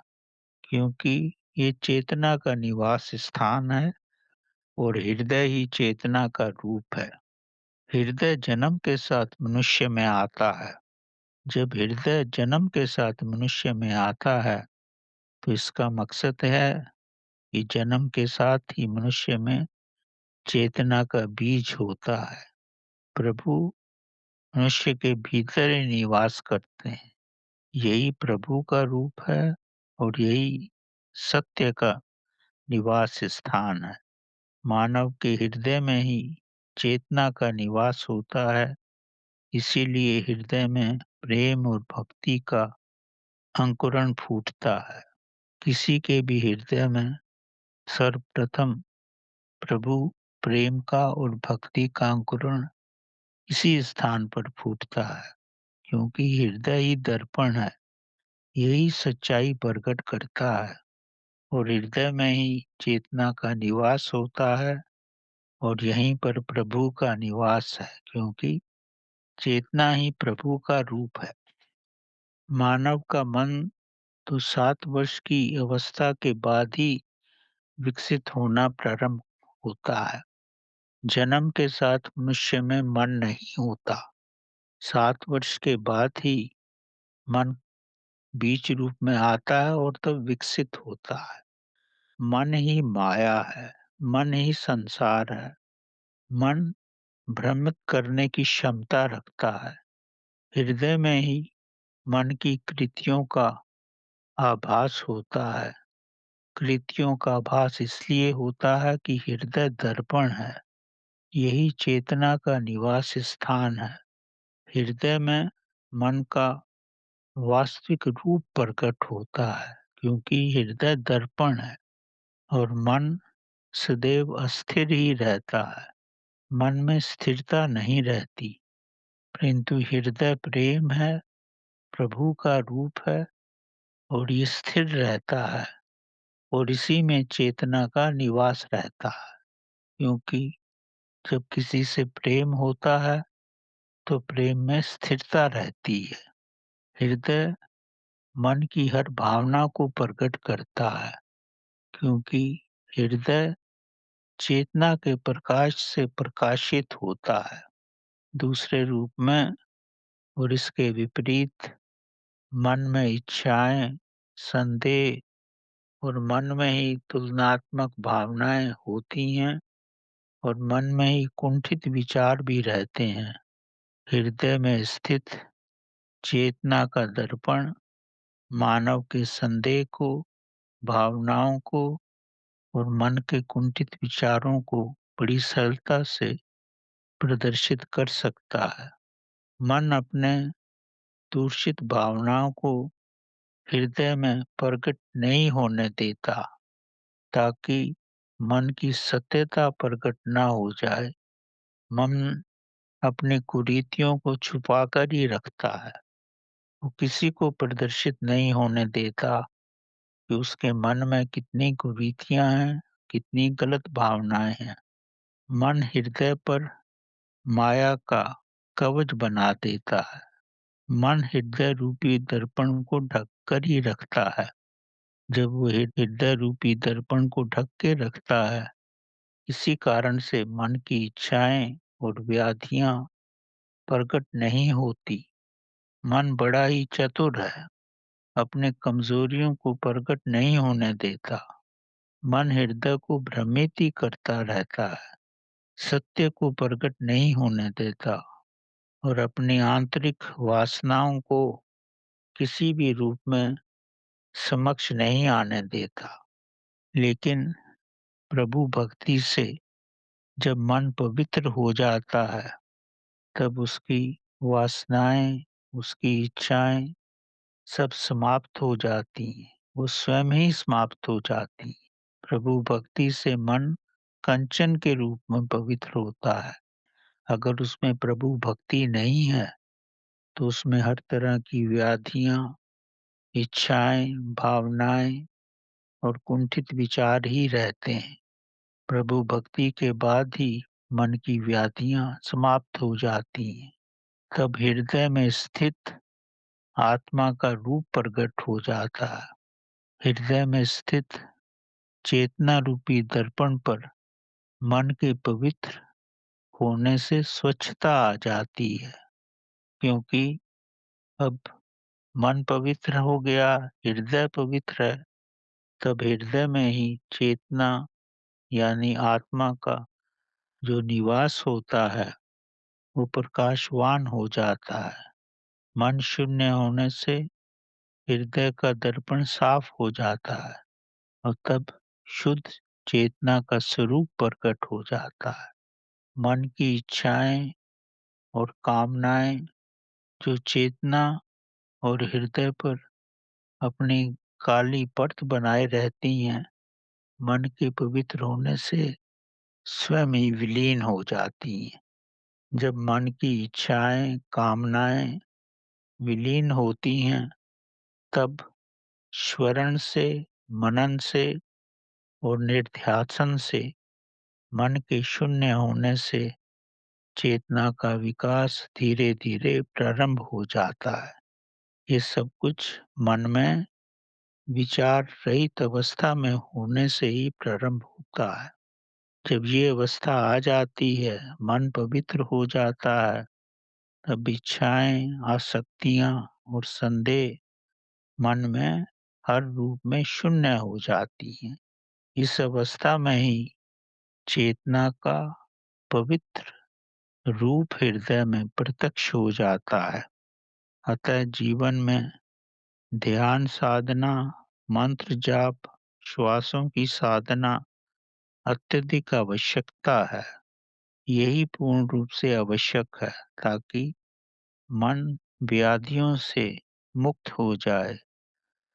Speaker 2: क्योंकि ये चेतना का निवास स्थान है और हृदय ही चेतना का रूप है। हृदय जन्म के साथ मनुष्य में आता है। जब हृदय जन्म के साथ मनुष्य में आता है, तो इसका मकसद है कि जन्म के साथ ही मनुष्य में चेतना का बीज होता है। प्रभु मनुष्य के भीतर ही निवास करते हैं। यही प्रभु का रूप है और यही सत्य का निवास स्थान है। मानव के हृदय में ही चेतना का निवास होता है, इसीलिए हृदय में प्रेम और भक्ति का अंकुरण फूटता है। किसी के भी हृदय में सर्वप्रथम प्रभु प्रेम का और भक्ति का अंकुरण इसी स्थान पर फूटता है, क्योंकि हृदय ही दर्पण है, यही सच्चाई प्रकट करता है और हृदय में ही चेतना का निवास होता है और यहीं पर प्रभु का निवास है, क्योंकि चेतना ही प्रभु का रूप है। मानव का मन तो 7 वर्ष की अवस्था के बाद ही विकसित होना प्रारंभ होता है। जन्म के साथ मनुष्य में मन नहीं होता। 7 वर्ष के बाद ही मन बीज रूप में आता है और तब विकसित होता है। मन ही माया है, मन ही संसार है। मन भ्रमित करने की क्षमता रखता है। हृदय में ही मन की कृतियों का आभास होता है। कृतियों का आभास इसलिए होता है कि हृदय दर्पण है, यही चेतना का निवास स्थान है। हृदय में मन का वास्तविक रूप प्रकट होता है, क्योंकि हृदय दर्पण है और मन सदैव अस्थिर ही रहता है। मन में स्थिरता नहीं रहती, परंतु हृदय प्रेम है, प्रभु का रूप है और ये स्थिर रहता है और इसी में चेतना का निवास रहता है। क्योंकि जब किसी से प्रेम होता है तो प्रेम में स्थिरता रहती है। हृदय मन की हर भावना को प्रकट करता है, क्योंकि हृदय चेतना के प्रकाश से प्रकाशित होता है। दूसरे रूप में और इसके विपरीत मन में इच्छाएं, संदेह और मन में ही तुलनात्मक भावनाएं होती हैं और मन में ही कुंठित विचार भी रहते हैं। हृदय में स्थित चेतना का दर्पण मानव के संदेह को, भावनाओं को और मन के कुंठित विचारों को बड़ी सरलता से प्रदर्शित कर सकता है। मन अपने दूषित भावनाओं को हृदय में प्रकट नहीं होने देता, ताकि मन की सत्यता प्रकट न हो जाए। मन अपनी कुरीतियों को छुपाकर ही रखता है। वो किसी को प्रदर्शित नहीं होने देता कि उसके मन में कितनी कुरीतियां हैं, कितनी गलत भावनाएं हैं। मन हृदय पर माया का कवच बना देता है। मन हृदय रूपी दर्पण को ढक कर ही रखता है। जब वो हृदय रूपी दर्पण को ढक के रखता है, इसी कारण से मन की इच्छाएं और व्याधियां प्रकट नहीं होती। मन बड़ा ही चतुर है, अपने कमजोरियों को प्रकट नहीं होने देता। मन हृदय को भ्रमित ही करता रहता है, सत्य को प्रकट नहीं होने देता और अपनी आंतरिक वासनाओं को किसी भी रूप में समक्ष नहीं आने देता। लेकिन प्रभु भक्ति से जब मन पवित्र हो जाता है, तब उसकी वासनाएं, उसकी इच्छाएं सब समाप्त हो जाती हैं। वो स्वयं ही समाप्त हो जाती हैं। प्रभु भक्ति से मन कंचन के रूप में पवित्र होता है। अगर उसमें प्रभु भक्ति नहीं है, तो उसमें हर तरह की व्याधियां, इच्छाएं, भावनाएं और कुंठित विचार ही रहते हैं। प्रभु भक्ति के बाद ही मन की व्याधियां समाप्त हो जाती हैं। तब हृदय में स्थित आत्मा का रूप प्रकट हो जाता है। हृदय में स्थित चेतना रूपी दर्पण पर मन के पवित्र होने से स्वच्छता आ जाती है, क्योंकि अब मन पवित्र हो गया, हृदय पवित्र है, तब हृदय में ही चेतना यानी आत्मा का जो निवास होता है, वो प्रकाशवान हो जाता है। मन शून्य होने से हृदय का दर्पण साफ हो जाता है और तब शुद्ध चेतना का स्वरूप प्रकट हो जाता है। मन की इच्छाएं और कामनाएं जो चेतना और हृदय पर अपनी काली परत बनाए रहती हैं, मन के पवित्र होने से स्वयं ही विलीन हो जाती हैं। जब मन की इच्छाएँ, कामनाएँ विलीन होती हैं, तब श्रवण से, मनन से और निधिध्यासन से, मन के शून्य होने से चेतना का विकास धीरे-धीरे प्रारंभ हो जाता है। ये सब कुछ मन में विचार रहित अवस्था में होने से ही प्रारंभ होता है। जब ये अवस्था आ जाती है, मन पवित्र हो जाता है, तब इच्छाएँ, आसक्तियाँ और संदेह मन में हर रूप में शून्य हो जाती हैं। इस अवस्था में ही चेतना का पवित्र रूप हृदय में प्रत्यक्ष हो जाता है। अतः जीवन में ध्यान साधना, मंत्र जाप, श्वासों की साधना अत्यधिक आवश्यकता है। यही पूर्ण रूप से आवश्यक है ताकि मन व्याधियों से मुक्त हो जाए।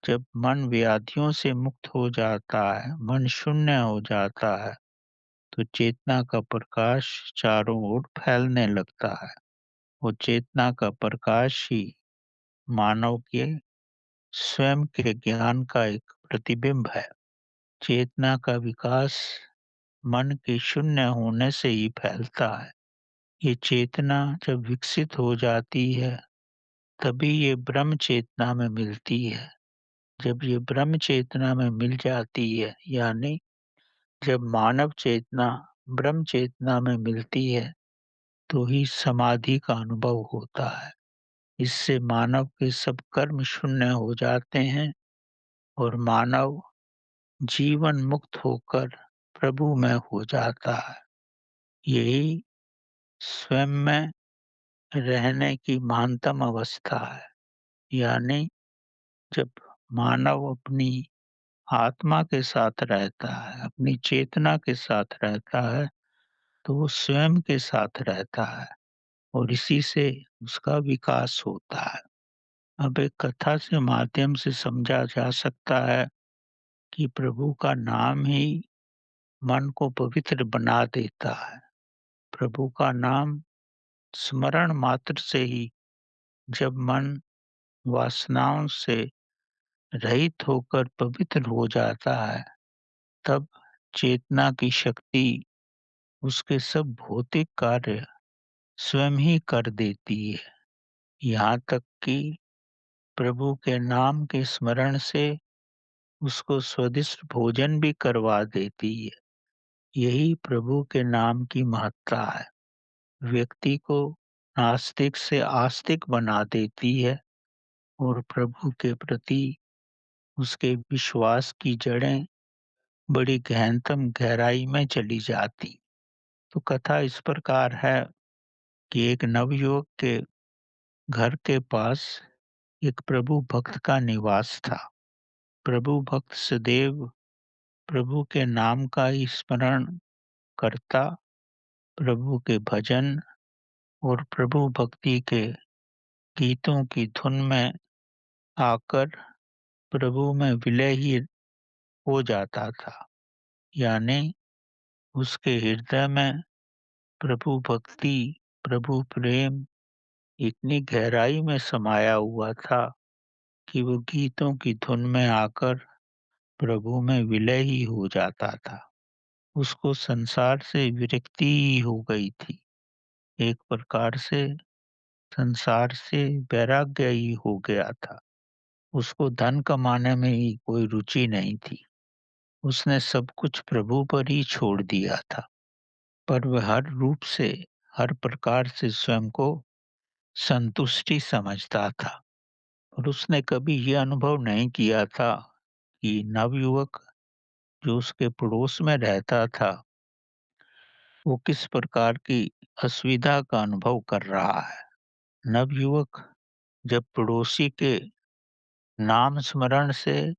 Speaker 2: जब मन व्याधियों से मुक्त हो जाता है, मन शून्य हो जाता है, तो चेतना का प्रकाश चारों ओर फैलने लगता है और चेतना का प्रकाश ही मानव के स्वयं के ज्ञान का एक प्रतिबिंब है। चेतना का विकास मन के शून्य होने से ही फैलता है। ये चेतना जब विकसित हो जाती है, तभी ये ब्रह्म चेतना में मिलती है। जब ये ब्रह्म चेतना में मिल जाती है, यानी जब मानव चेतना ब्रह्म चेतना में मिलती है, तो ही समाधि का अनुभव होता है। इससे मानव के सब कर्म शून्य हो जाते हैं और मानव जीवन मुक्त होकर प्रभु में हो जाता है। यही स्वयं में रहने की महानतम अवस्था है। यानी जब मानव अपनी आत्मा के साथ रहता है, अपनी चेतना के साथ रहता है, तो वो स्वयं के साथ रहता है और इसी से उसका विकास होता है। अब एक कथा से माध्यम से समझा जा सकता है कि प्रभु का नाम ही मन को पवित्र बना देता है। प्रभु का नाम स्मरण मात्र से ही जब मन वासनाओं से रहित होकर पवित्र हो जाता है, तब चेतना की शक्ति उसके सब भौतिक कार्य स्वयं ही कर देती है। यहाँ तक कि प्रभु के नाम के स्मरण से उसको स्वादिष्ट भोजन भी करवा देती है। यही प्रभु के नाम की महत्ता है। व्यक्ति को नास्तिक से आस्तिक बना देती है और प्रभु के प्रति उसके विश्वास की जड़ें बड़ी गहनतम गहराई में चली जाती। तो कथा इस प्रकार है कि एक नवयुवक के घर के पास एक प्रभु भक्त का निवास था। प्रभु भक्त सदैव प्रभु के नाम का ही स्मरण करता, प्रभु के भजन और प्रभु भक्ति के गीतों की धुन में आकर प्रभु में विलय ही हो जाता था। यानी उसके हृदय में प्रभु भक्ति, प्रभु प्रेम इतनी गहराई में समाया हुआ था कि वो गीतों की धुन में आकर प्रभु में विलय ही हो जाता था। उसको संसार से विरक्ति ही हो गई थी। एक प्रकार से संसार से वैराग्य ही हो गया था। उसको धन कमाने में ही कोई रुचि नहीं थी। उसने सब कुछ प्रभु पर ही छोड़ दिया था। पर वह हर रूप से, हर प्रकार से स्वयं को संतुष्टि समझता था और उसने कभी ये अनुभव नहीं किया था कि नवयुवक जो उसके पड़ोस में रहता था, वो किस प्रकार की असुविधा का अनुभव कर रहा है। नवयुवक जब पड़ोसी के नाम स्मरण से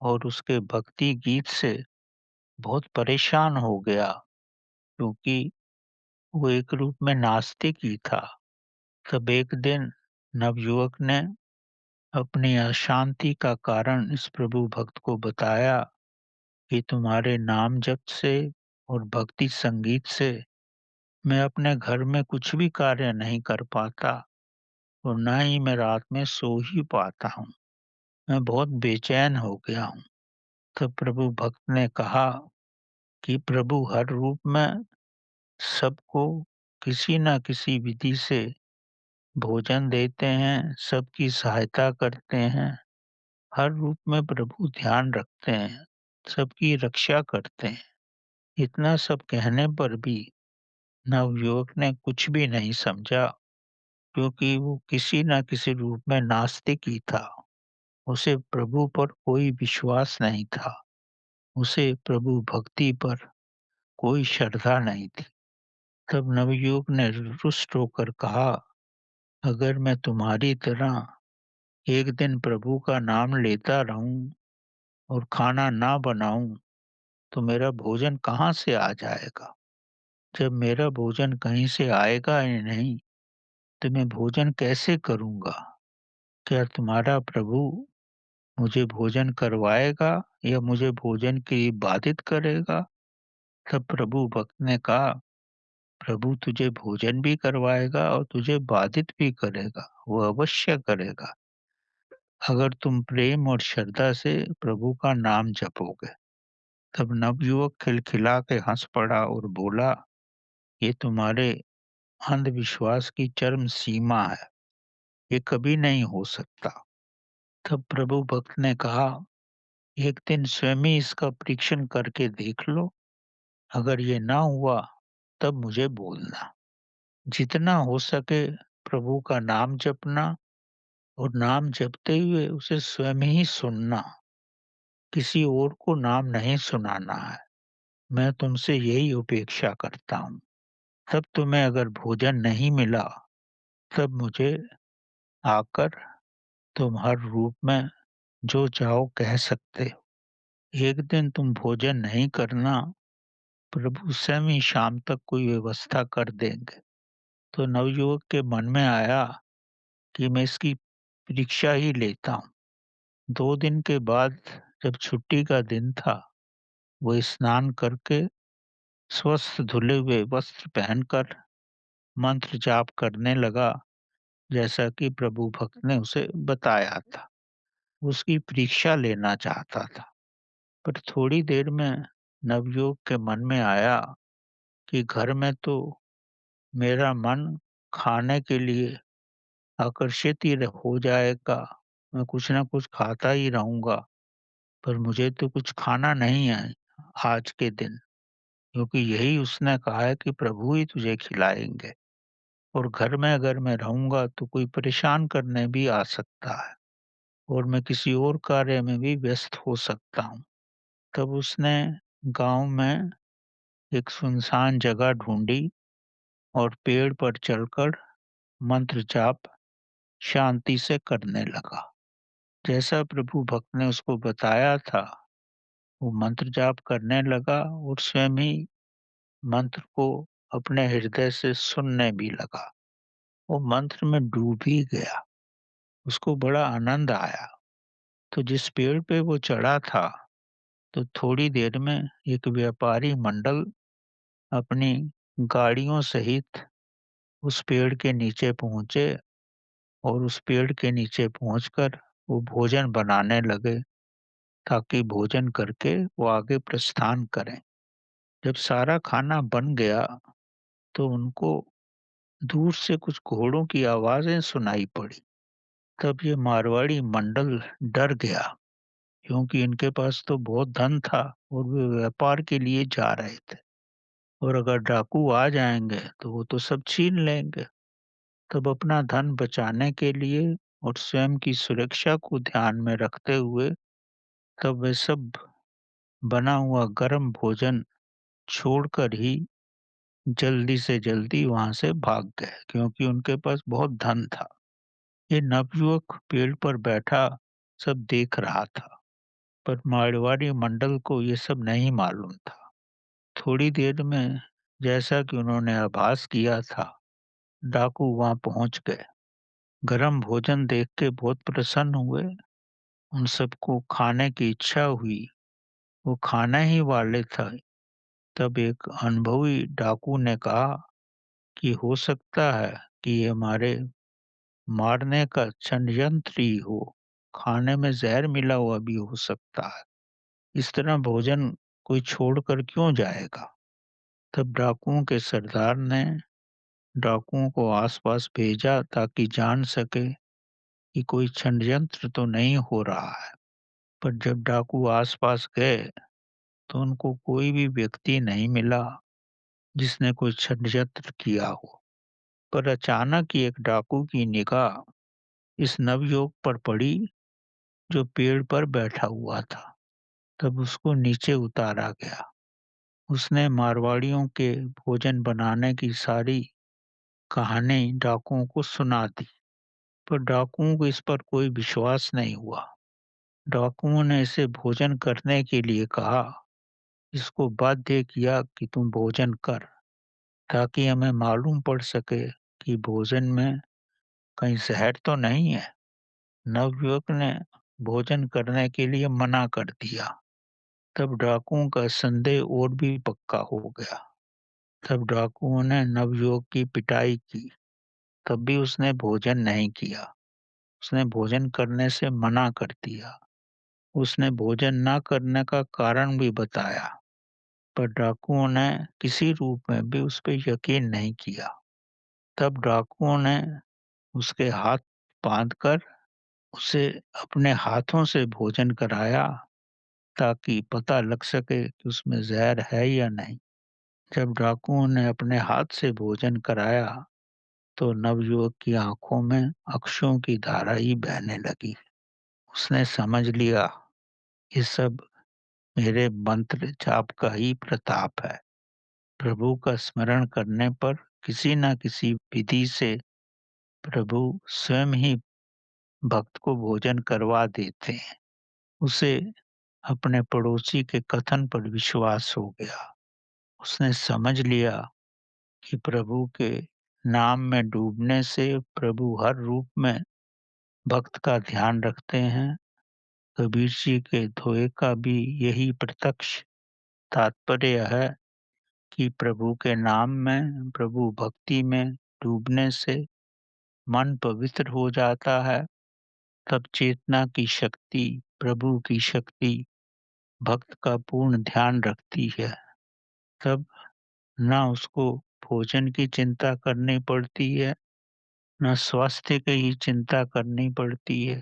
Speaker 2: और उसके भक्ति गीत से बहुत परेशान हो गया, क्योंकि वो एक रूप में नास्तिक ही था। तब एक दिन नवयुवक ने अपनी अशांति का कारण इस प्रभु भक्त को बताया कि तुम्हारे नाम जप से और भक्ति संगीत से मैं अपने घर में कुछ भी कार्य नहीं कर पाता और न ही मैं रात में सो ही पाता हूँ। मैं बहुत बेचैन हो गया हूँ। तब प्रभु भक्त ने कहा कि प्रभु हर रूप में सबको किसी न किसी विधि से भोजन देते हैं, सबकी सहायता करते हैं। हर रूप में प्रभु ध्यान रखते हैं, सबकी रक्षा करते हैं। इतना सब कहने पर भी नवयुवक ने कुछ भी नहीं समझा, क्योंकि वो किसी न किसी रूप में नास्तिक ही था। उसे प्रभु पर कोई विश्वास नहीं था। उसे प्रभु भक्ति पर कोई श्रद्धा नहीं थी। तब नवयुवक ने रुष्ट होकर कहा, अगर मैं तुम्हारी तरह एक दिन प्रभु का नाम लेता रहूं और खाना ना बनाऊं, तो मेरा भोजन कहाँ से आ जाएगा? जब मेरा भोजन कहीं से आएगा ही नहीं, तो मैं भोजन कैसे करूंगा? क्या तुम्हारा प्रभु मुझे भोजन करवाएगा या मुझे भोजन के लिए बाधित करेगा? तब प्रभु भक्त ने कहा, प्रभु तुझे भोजन भी करवाएगा और तुझे बाधित भी करेगा। वो अवश्य करेगा, अगर तुम प्रेम और श्रद्धा से प्रभु का नाम जपोगे। तब नवयुवक खिलखिला के हंस पड़ा और बोला, ये तुम्हारे अंधविश्वास की चरम सीमा है। ये कभी नहीं हो सकता। तब प्रभु भक्त ने कहा, एक दिन स्वयं ही इसका परीक्षण करके देख लो। अगर ये ना हुआ तब मुझे बोलना। जितना हो सके प्रभु का नाम जपना और नाम जपते हुए उसे स्वयं ही सुनना। किसी और को नाम नहीं सुनाना है। मैं तुमसे यही अपेक्षा करता हूँ। तब तुम्हें अगर भोजन नहीं मिला, तब मुझे आकर तुम हर रूप में जो चाहो कह सकते हो। एक दिन तुम भोजन नहीं करना, प्रभु स्वयं ही शाम तक कोई व्यवस्था कर देंगे। तो नवयुवक के मन में आया कि मैं इसकी परीक्षा ही लेता हूँ। 2 दिन के बाद जब छुट्टी का दिन था, वो स्नान करके स्वस्थ धुले हुए वस्त्र पहनकर मंत्र जाप करने लगा, जैसा कि प्रभु भक्त ने उसे बताया था। उसकी परीक्षा लेना चाहता था, पर थोड़ी देर में नवयुवक के मन में आया कि घर में तो मेरा मन खाने के लिए आकर्षित ही हो जाएगा। मैं कुछ ना कुछ खाता ही रहूंगा, पर मुझे तो कुछ खाना नहीं है आज के दिन, क्योंकि यही उसने कहा है कि प्रभु ही तुझे खिलाएंगे। और घर में अगर मैं रहूंगा तो कोई परेशान करने भी आ सकता है और मैं किसी और कार्य में भी व्यस्त हो सकता हूँ। तब उसने गांव में एक सुनसान जगह ढूंढी और पेड़ पर चढ़कर मंत्र जाप शांति से करने लगा। जैसा प्रभु भक्त ने उसको बताया था, वो मंत्र जाप करने लगा और स्वयं ही मंत्र को अपने हृदय से सुनने भी लगा। वो मंत्र में डूब ही गया। उसको बड़ा आनंद आया। तो जिस पेड़ पे वो चढ़ा था, तो थोड़ी देर में एक व्यापारी मंडल अपनी गाड़ियों सहित उस पेड़ के नीचे पहुंचे और उस पेड़ के नीचे पहुंचकर वो भोजन बनाने लगे, ताकि भोजन करके वो आगे प्रस्थान करें। जब सारा खाना बन गया, तो उनको दूर से कुछ घोड़ों की आवाजें सुनाई पड़ी। तब ये मारवाड़ी मंडल डर गया, क्योंकि इनके पास तो बहुत धन था और वे व्यापार के लिए जा रहे थे, और अगर डाकू आ जाएंगे तो वो तो सब छीन लेंगे। तब अपना धन बचाने के लिए और स्वयं की सुरक्षा को ध्यान में रखते हुए तब वे सब बना हुआ गर्म भोजन छोड़कर ही जल्दी से जल्दी वहां से भाग गए, क्योंकि उनके पास बहुत धन था। ये नवयुवक पेड़ पर बैठा सब देख रहा था, पर मारवाड़ी मंडल को ये सब नहीं मालूम था। थोड़ी देर में, जैसा कि उन्होंने आभास किया था, डाकू वहां पहुंच गए। गरम भोजन देख के बहुत प्रसन्न हुए। उन सबको खाने की इच्छा हुई। वो खाने ही वाले थे। तब एक अनुभवी डाकू ने कहा कि हो सकता है कि ये हमारे मारने का षड्यंत्र ही हो। खाने में जहर मिला हुआ भी हो सकता है। इस तरह भोजन कोई छोड़कर क्यों जाएगा? तब डाकुओं के सरदार ने डाकुओं को आसपास भेजा ताकि जान सके कि कोई षड्यंत्र तो नहीं हो रहा है। पर जब डाकू आसपास गए तो उनको कोई भी व्यक्ति नहीं मिला जिसने कोई षड्यंत्र किया हो। पर अचानक ही एक डाकू की निगाह इस नवयुवक पर पड़ी जो पेड़ पर बैठा हुआ था। तब उसको नीचे उतारा गया। उसने मारवाड़ियों के भोजन बनाने की सारी कहानी डाकुओं को सुना दी। पर डाकुओं को इस पर कोई विश्वास नहीं हुआ। डाकुओं ने इसे भोजन करने के लिए कहा। इसको बाध्य किया कि तुम भोजन कर, ताकि हमें मालूम पड़ सके कि भोजन में कहीं जहर तो नहीं है। नवयुवक ने भोजन करने के लिए मना कर दिया। तब डाकुओं का संदेह और भी पक्का हो गया। तब डाकुओं ने नवयुवक की पिटाई की। तब भी उसने भोजन नहीं किया। उसने भोजन करने से मना कर दिया। उसने भोजन न करने का कारण भी बताया। पर डाकुओं ने किसी रूप में भी उस पर यकीन नहीं किया। तब डाकुओं ने उसके हाथ बांधकर उसे अपने हाथों से भोजन कराया ताकि पता लग सके कि उसमें जहर है या नहीं। जब डाकुओं ने अपने हाथ से भोजन कराया तो नवयुवक की आंखों में अश्रुओं की धारा ही बहने लगी। उसने समझ लिया ये सब मेरे मंत्र जाप का ही प्रताप है। प्रभु का स्मरण करने पर किसी न किसी विधि से प्रभु स्वयं ही भक्त को भोजन करवा देते हैं। उसे अपने पड़ोसी के कथन पर विश्वास हो गया। उसने समझ लिया कि प्रभु के नाम में डूबने से प्रभु हर रूप में भक्त का ध्यान रखते हैं। कबीर जी के धोए का भी यही प्रत्यक्ष तात्पर्य है कि प्रभु के नाम में, प्रभु भक्ति में डूबने से मन पवित्र हो जाता है। तब चेतना की शक्ति, प्रभु की शक्ति भक्त का पूर्ण ध्यान रखती है। तब ना उसको भोजन की चिंता करनी पड़ती है, न स्वास्थ्य की ही चिंता करनी पड़ती है।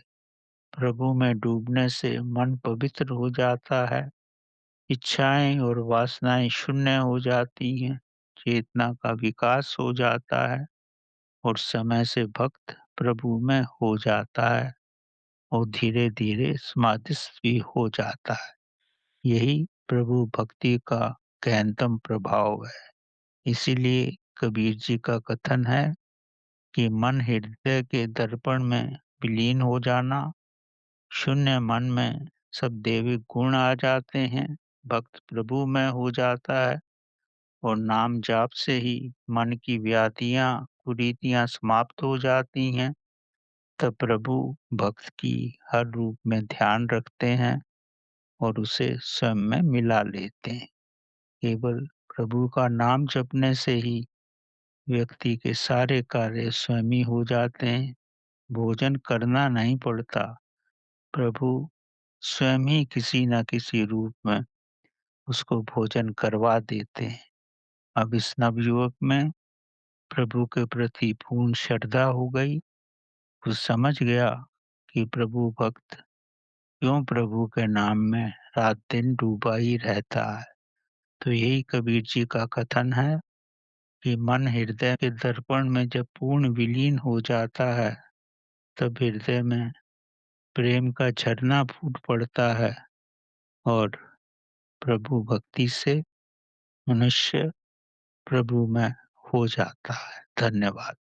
Speaker 2: प्रभु में डूबने से मन पवित्र हो जाता है। इच्छाएं और वासनाएं शून्य हो जाती हैं। चेतना का विकास हो जाता है और समय से भक्त प्रभु में हो जाता है और धीरे धीरे समाधिस्थ भी हो जाता है। यही प्रभु भक्ति का गहनतम प्रभाव है। इसीलिए कबीर जी का कथन है कि मन हृदय के दर्पण में विलीन हो जाना, शून्य मन में सब दैविक गुण आ जाते हैं, भक्त प्रभु में हो जाता है और नाम जाप से ही मन की व्याधियां, कुरीतियां समाप्त हो जाती हैं। तब प्रभु भक्त की हर रूप में ध्यान रखते हैं और उसे स्वयं में मिला लेते हैं। केवल प्रभु का नाम जपने से ही व्यक्ति के सारे कार्य स्वयं ही हो जाते हैं। भोजन करना नहीं पड़ता। प्रभु स्वयं ही किसी न किसी रूप में उसको भोजन करवा देते हैं। अब इस नवयुवक में प्रभु के प्रति पूर्ण श्रद्धा हो गई। वो समझ गया कि प्रभु भक्त क्यों प्रभु के नाम में रात दिन डूबा ही रहता है। तो यही कबीर जी का कथन है कि मन हृदय के दर्पण में जब पूर्ण विलीन हो जाता है, तब हृदय में प्रेम का झरना फूट पड़ता है और प्रभु भक्ति से मनुष्य प्रभु में हो जाता है। धन्यवाद।